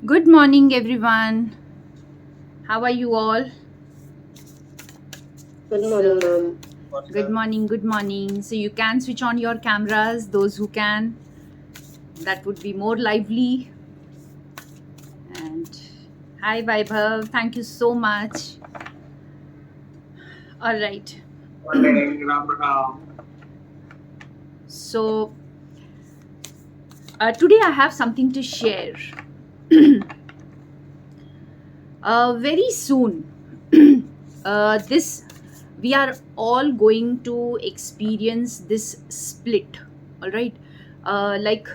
Good morning, everyone. How are you all? Good morning, So, ma'am. good morning, good morning. So, you can switch on your cameras, those who can. That would be more lively. And hi, Vaibhav. Thank you so much. All right. Morning, Ram Ram. So, today I have something to share. Very soon, this we are all going to experience this split. All right. Like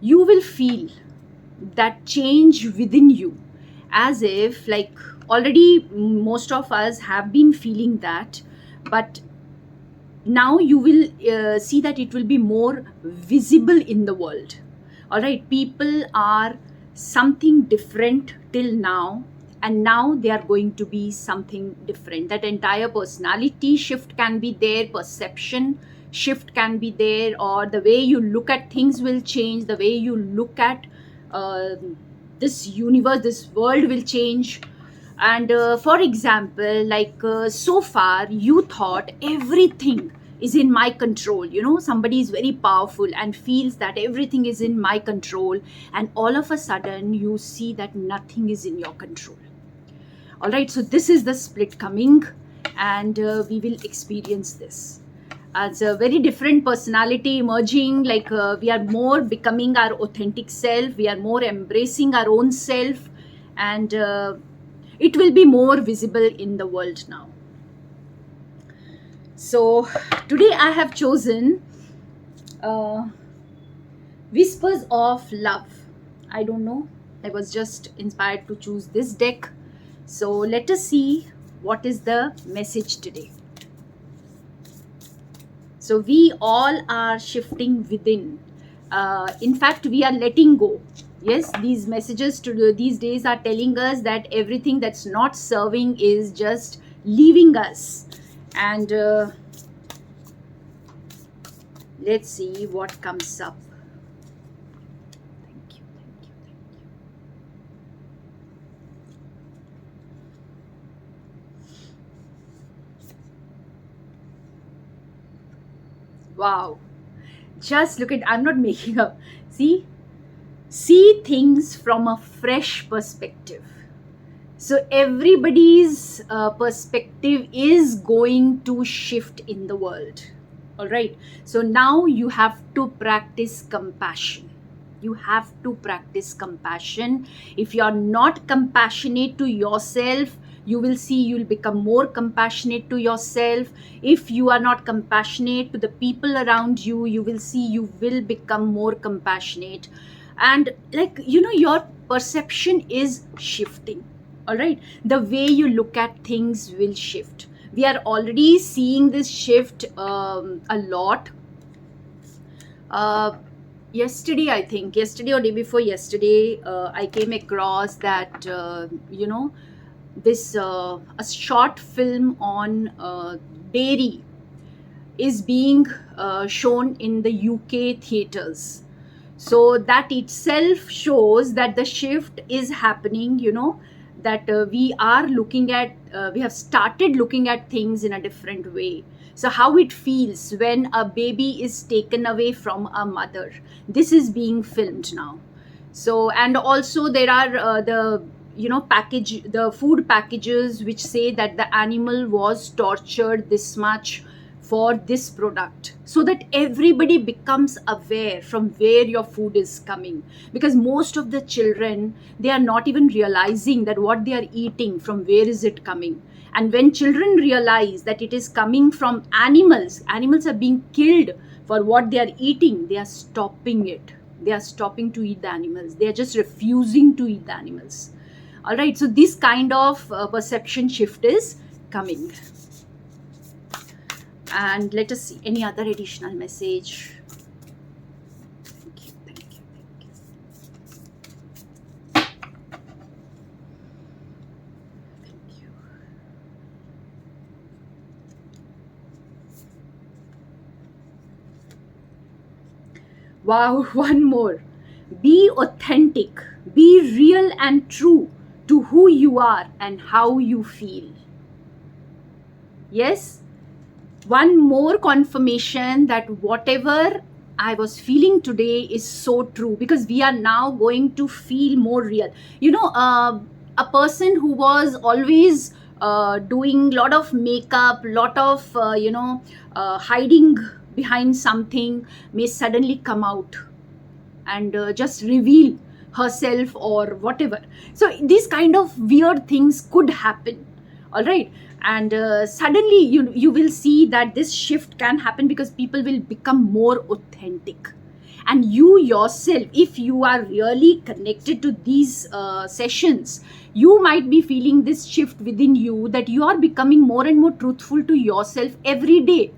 you will feel that change within you, as if like already most of us have been feeling that, but now you will see that it will be more visible in the world. All right, people are something different till now, and now they are going to be something different. That entire personality shift can be there, perception shift can be there, or the way you look at things will change, the way you look at uh, this universe, this world will change. And for example, so far you thought everything is in my control. Somebody is very powerful and feels that everything is in my control, and all of a sudden you see that nothing is in your control. All right, so this is the split coming, and we will experience this as a very different personality emerging. We are more becoming our authentic self, we are more embracing our own self, and it will be more visible in the world now. So today I have chosen uh, Whispers of Love. I don't know, I was just inspired to choose this deck. So let us see what is the message today. So we all are shifting within. In fact, we are letting go. Yes, these messages to these days are telling us that everything that's not serving is just leaving us. And let's see what comes up. Thank you, thank you, thank you. Wow. Just look at, I'm not making up. See things from a fresh perspective. So everybody's perspective is going to shift in the world. All right. So now you have to practice compassion. You have to practice compassion. If you are not compassionate to yourself, you will see you'll become more compassionate to yourself. If you are not compassionate to the people around you, you will see you will become more compassionate. And your perception is shifting. All right, the way you look at things will shift. We are already seeing this shift a lot. uh, Yesterday, I think yesterday or day before yesterday, I came across that this a short film on dairy is being shown in the UK theaters. So that itself shows that the shift is happening, that we have started looking at things in a different way. So how it feels when a baby is taken away from a mother, this is being filmed now. So, and also there are the food packages which say that the animal was tortured this much for this product, so that everybody becomes aware from where your food is coming. Because most of the children, they are not even realizing that what they are eating, from where is it coming. And when children realize that it is coming from animals are being killed for what they are eating, they are stopping it. They are stopping to eat the animals, they are just refusing to eat the animals. All right, so this kind of perception shift is coming. And let us see any other additional message. Thank you, thank you, thank you, thank you. Wow, one more. Be authentic, be real and true to who you are and how you feel. Yes, one more confirmation that whatever I was feeling today is so true, because we are now going to feel more real. A person who was always doing lot of makeup, lot of hiding behind something, may suddenly come out and just reveal herself or whatever. So these kind of weird things could happen. All right. And suddenly you will see that this shift can happen because people will become more authentic. And you yourself, if you are really connected to these sessions, you might be feeling this shift within you, that you are becoming more and more truthful to yourself every day.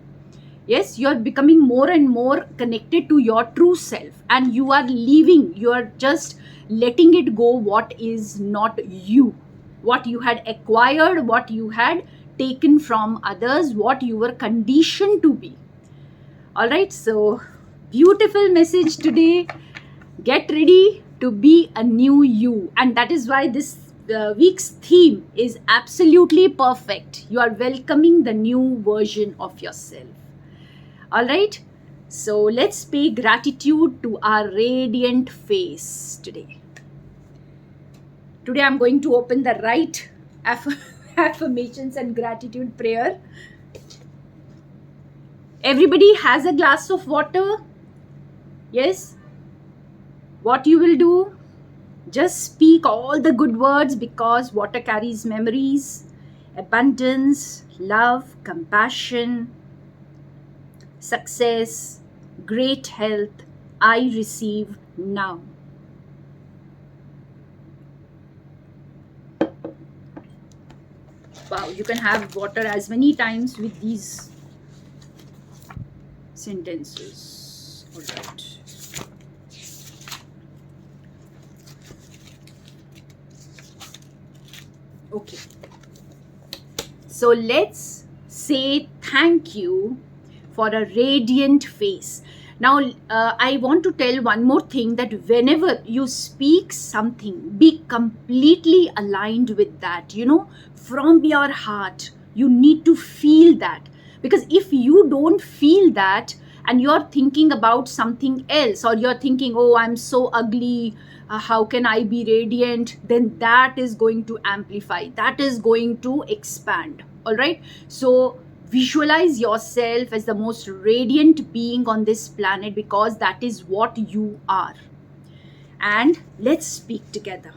Yes, you are becoming more and more connected to your true self, and you are leaving, you are just letting it go what is not you, what you had acquired, what you had taken from others, what you were conditioned to be. All right, so beautiful message today. Get ready to be a new you, and that is why this week's theme is absolutely perfect. You are welcoming the new version of yourself. All right, so let's pay gratitude to our radiant face today. Today I'm going to open the right affirmations and gratitude prayer. Everybody has a glass of water. Yes, what you will do, just speak all the good words, because water carries memories, abundance, love, compassion, success, great health. I receive now. Wow, you can have water as many times with these sentences. All right. Okay. So let's say thank you for a radiant face. Now, I want to tell one more thing, that whenever you speak something, be completely aligned with that, from your heart. You need to feel that. Because if you don't feel that, and you're thinking about something else, or you're thinking, oh, I'm so ugly, how can I be radiant, then that is going to amplify, that is going to expand. All right. So visualize yourself as the most radiant being on this planet, because that is what you are. And let's speak together.